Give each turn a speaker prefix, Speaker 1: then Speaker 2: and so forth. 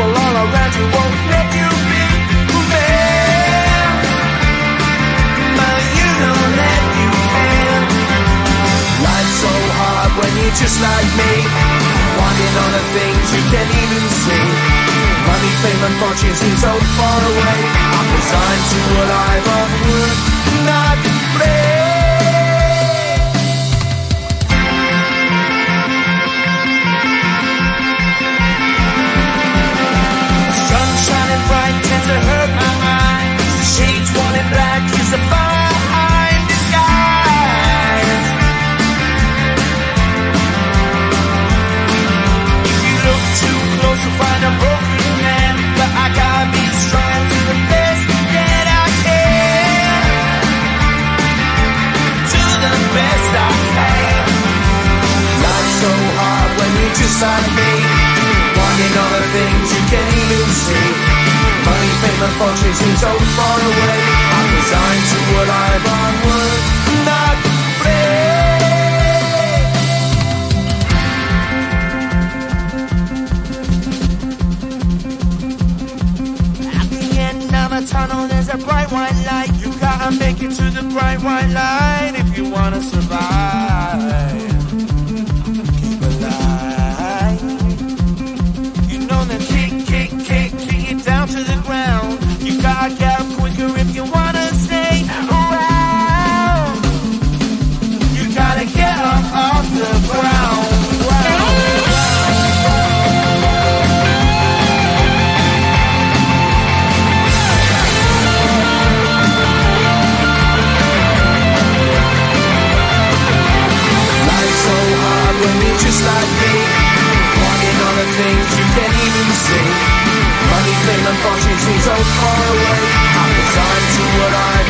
Speaker 1: people all around you won't let you be who man. But you know that you can. Life's so hard when you're just like me, wanting all the things you can't even see. Money, fame and fortune seem so far away. I'm resigned to what I've would not play. Sun shining bright tends to hurt my mind. Shades worn in black is a fine disguise. If you look too close you'll find a broken man, but I gotta be strong to the best that I can. Do the best I can. Life's so hard when you're just like me, wanting all the things you can't even see. Money, fame and fortune seem so far away. I'm resigned to what I've would not play. At the end of a tunnel there's a bright white light. You gotta make it to the bright white light if you wanna survive. Keep alive. You know the kick it down to the ground. You gotta get up quicker if you wanna stay around. You gotta get up off the ground. Life's so hard when you're just like me, wanting all the things you can't even see. Money, fame and fortune seem so far away. I'm resigned to what I